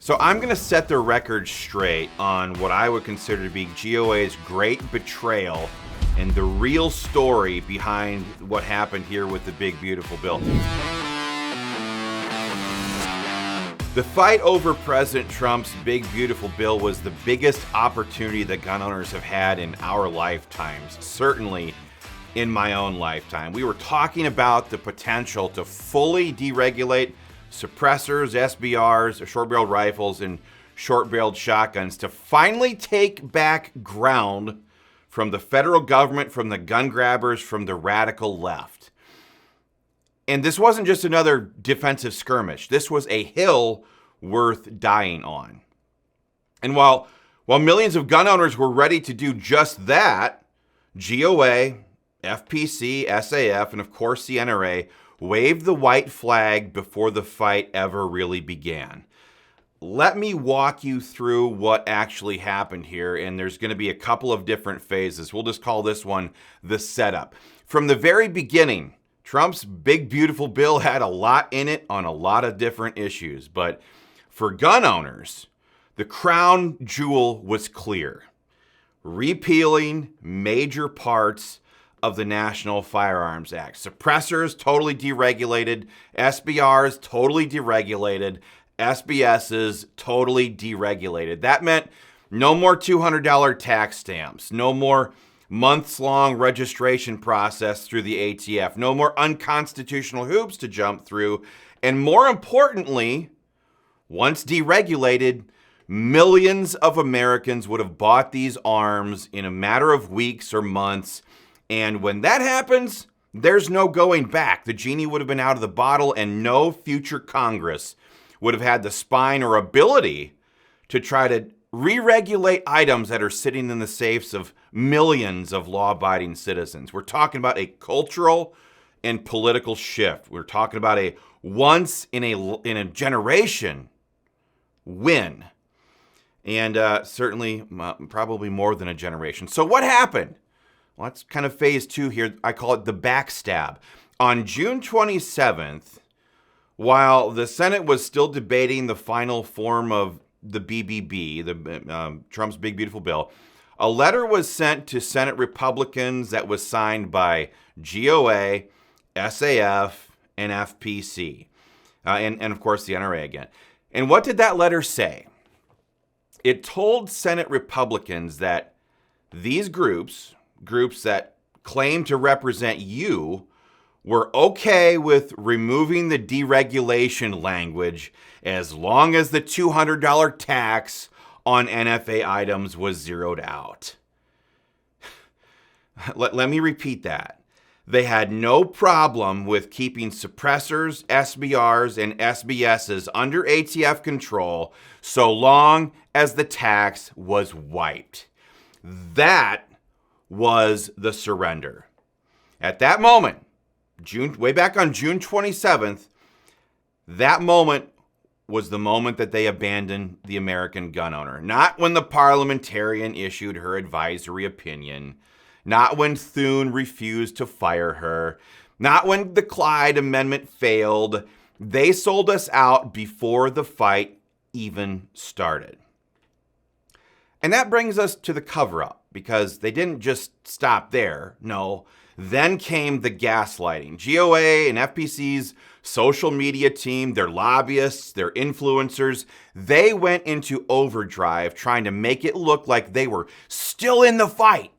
So I'm going to set the record straight on what I would consider to be GOA's great betrayal and the real story behind what happened here with the Big Beautiful Bill. The fight over President Trump's Big Beautiful Bill was the biggest opportunity that gun owners have had in our lifetimes, certainly in my own lifetime. We were talking about the potential to fully deregulate suppressors, SBRs, short-barreled rifles, and short-barreled shotguns to finally take back ground from the federal government, from the gun grabbers, from the radical left. And this wasn't just another defensive skirmish. This was a hill worth dying on. And while millions of gun owners were ready to do just that, GOA, FPC, SAF, and of course the NRA waved the white flag before the fight ever really began. Let me walk you through what actually happened here, and there's going to be a couple of different phases. We'll just call this one the setup. From the very beginning, Trump's Big Beautiful Bill had a lot in it on a lot of different issues, but for gun owners, the crown jewel was clear: repealing major parts of the National Firearms Act. Suppressors, totally deregulated. SBRs, totally deregulated. SBSs, totally deregulated. That meant no more $200 tax stamps, no more months-long registration process through the ATF, no more unconstitutional hoops to jump through, and more importantly, once deregulated, millions of Americans would have bought these arms in a matter of weeks or months. And when that happens, there's no going back. The genie would have been out of the bottle, and no future Congress would have had the spine or ability to try to re-regulate items that are sitting in the safes of millions of law-abiding citizens. We're talking about a cultural and political shift. We're talking about a once in a generation win. And certainly probably more than a generation. So what happened? Well, that's kind of phase two here. I call it the backstab. On June 27th, while the Senate was still debating the final form of the BBB, Trump's Big Beautiful Bill, a letter was sent to Senate Republicans that was signed by GOA, SAF, and FPC, and of course the NRA again. And what did that letter say? It told Senate Republicans that these groups that claim to represent you, were okay with removing the deregulation language as long as the $200 tax on NFA items was zeroed out. Let me repeat that. They had no problem with keeping suppressors, SBRs, and SBSs under ATF control so long as the tax was wiped. That was the surrender. At that moment, way back on June 27th, that moment was the moment that they abandoned the American gun owner. Not when the parliamentarian issued her advisory opinion, not when Thune refused to fire her, not when the Clyde Amendment failed. They sold us out before the fight even started. And that brings us to the cover-up, because they didn't just stop there. No, then came the gaslighting. GOA and FPC's social media team, their lobbyists, their influencers, they went into overdrive trying to make it look like they were still in the fight.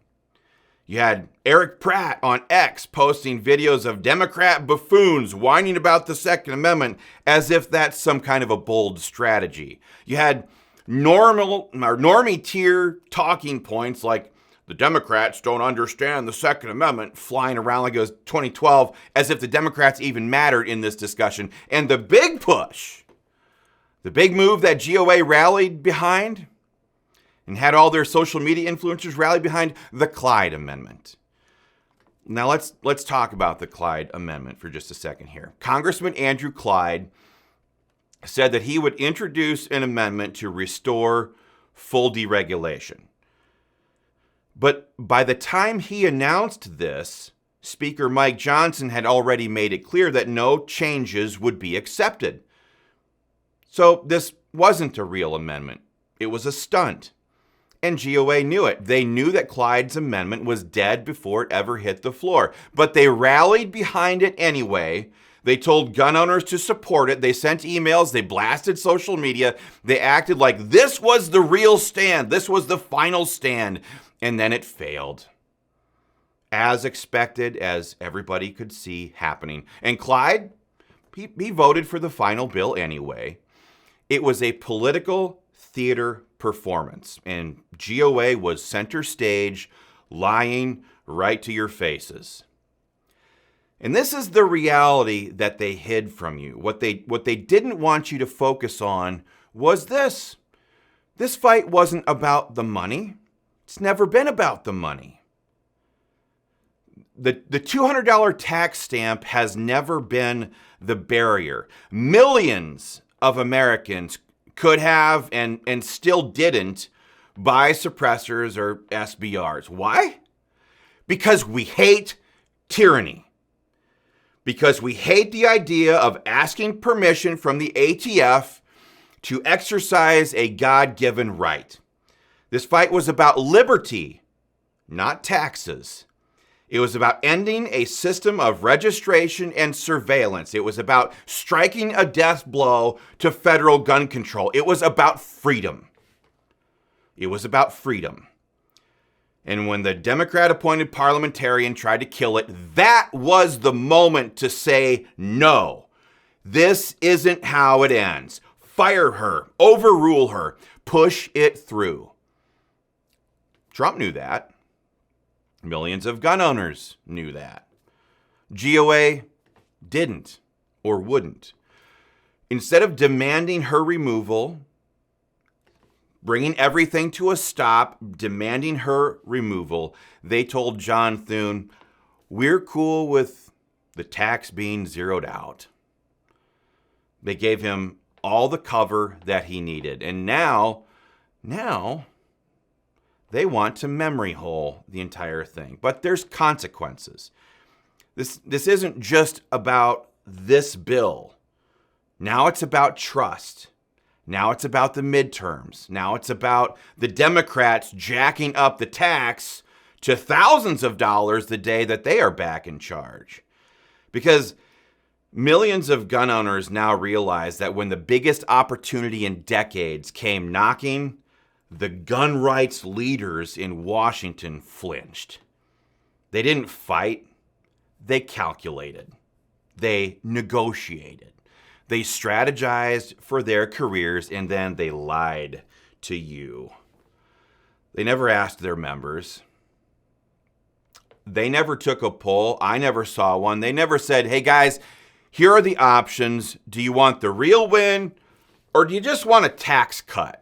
You had Eric Pratt on X posting videos of Democrat buffoons whining about the Second Amendment as if that's some kind of a bold strategy. You had normie tier talking points like the Democrats don't understand the Second Amendment flying around like it was 2012, as if the Democrats even mattered in this discussion. And the big push, the big move that GOA rallied behind and had all their social media influencers rally behind, the Clyde Amendment. Now let's talk about the Clyde Amendment for just a second here. Congressman Andrew Clyde said that he would introduce an amendment to restore full deregulation. But by the time he announced this, Speaker Mike Johnson had already made it clear that no changes would be accepted. So this wasn't a real amendment. It was a stunt. And GOA knew it. They knew that Clyde's amendment was dead before it ever hit the floor. But they rallied behind it anyway. They told gun owners to support it. They sent emails. They blasted social media. They acted like this was the real stand. This was the final stand. And then it failed. As expected, as everybody could see happening. And Clyde, he voted for the final bill anyway. It was a political theater performance, and GOA was center stage, lying right to your faces. And this is the reality that they hid from you. What they didn't want you to focus on was this. This fight wasn't about the money. It's never been about the money. The $200 tax stamp has never been the barrier. Millions of Americans could have and still didn't buy suppressors or SBRs. Why? Because we hate tyranny. Because we hate the idea of asking permission from the ATF to exercise a God-given right. This fight was about liberty, not taxes. It was about ending a system of registration and surveillance. It was about striking a death blow to federal gun control. It was about freedom. It was about freedom. And when the Democrat-appointed parliamentarian tried to kill it, that was the moment to say, no, this isn't how it ends. Fire her, overrule her, push it through. Trump knew that. Millions of gun owners knew that. GOA didn't or wouldn't. Instead of demanding her removal, bringing everything to a stop, demanding her removal, they told John Thune, we're cool with the tax being zeroed out. They gave him all the cover that he needed. And now, they want to memory hole the entire thing. But there's consequences. This isn't just about this bill. Now it's about trust. Now it's about the midterms. Now it's about the Democrats jacking up the tax to thousands of dollars the day that they are back in charge. Because millions of gun owners now realize that when the biggest opportunity in decades came knocking, the gun rights leaders in Washington flinched. They didn't fight. They calculated. They negotiated. They strategized for their careers, and then they lied to you. They never asked their members. They never took a poll. I never saw one. They never said, hey guys, here are the options. Do you want the real win, or do you just want a tax cut?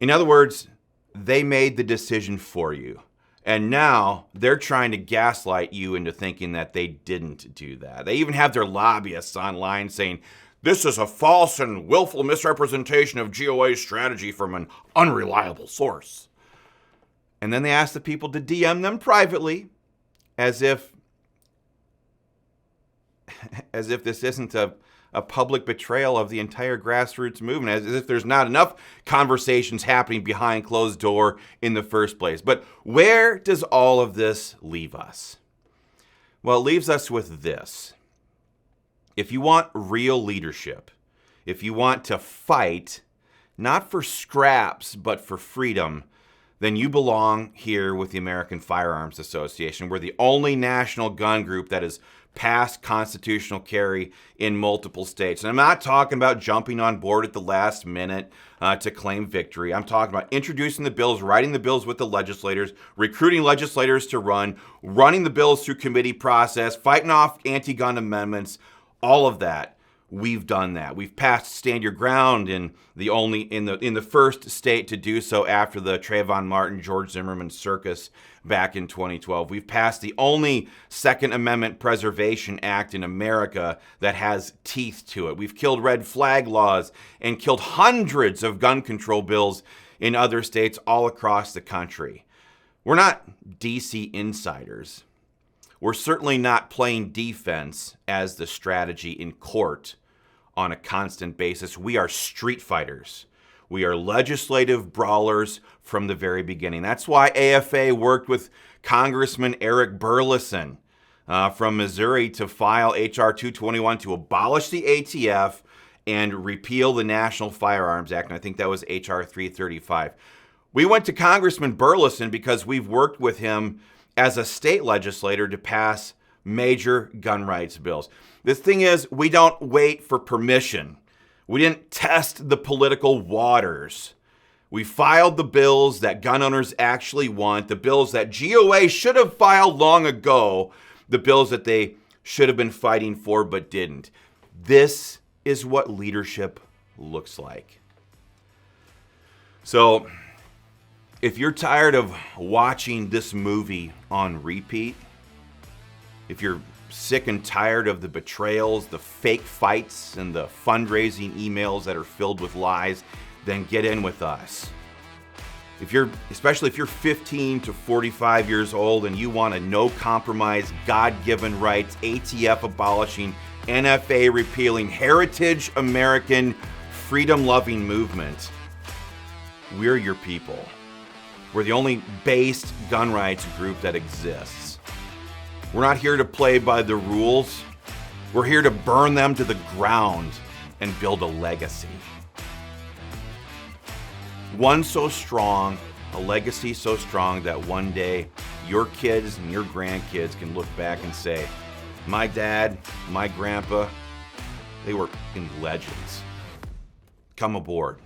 In other words, they made the decision for you. And now they're trying to gaslight you into thinking that they didn't do that. They even have their lobbyists online saying, this is a false and willful misrepresentation of GOA's strategy from an unreliable source. And then they ask the people to DM them privately as if this isn't a public betrayal of the entire grassroots movement, as if there's not enough conversations happening behind closed door in the first place. But where does all of this leave us? Well, it leaves us with this. If you want real leadership, if you want to fight, not for scraps, but for freedom, then you belong here with the American Firearms Association. We're the only national gun group that has passed constitutional carry in multiple states. And I'm not talking about jumping on board at the last minute to claim victory. I'm talking about introducing the bills, writing the bills with the legislators, recruiting legislators to run, running the bills through committee process, fighting off anti-gun amendments, all of that. We've done that. We've passed Stand Your Ground in the first state to do so after the Trayvon Martin, George Zimmerman circus back in 2012. We've passed the only Second Amendment Preservation Act in America that has teeth to it. We've killed red flag laws and killed hundreds of gun control bills in other states all across the country. We're not DC insiders. We're certainly not playing defense as the strategy in court on a constant basis. We are street fighters. We are legislative brawlers from the very beginning. That's why AFA worked with Congressman Eric Burleson from Missouri to file H.R. 221 to abolish the ATF and repeal the National Firearms Act. And I think that was H.R. 335. We went to Congressman Burleson because we've worked with him as a state legislator to pass major gun rights bills. The thing is, we don't wait for permission. We didn't test the political waters. We filed the bills that gun owners actually want, the bills that GOA should have filed long ago, the bills that they should have been fighting for but didn't. This is what leadership looks like. So, if you're tired of watching this movie on repeat, if you're sick and tired of the betrayals, the fake fights, and the fundraising emails that are filled with lies, then get in with us. Especially if you're 15 to 45 years old and you want a no-compromise, God-given rights, ATF abolishing, NFA repealing, heritage American, freedom-loving movement, we're your people. We're the only based gun rights group that exists. We're not here to play by the rules. We're here to burn them to the ground and build a legacy. One so strong, a legacy so strong that one day your kids and your grandkids can look back and say, my dad, my grandpa, they were legends. Come aboard.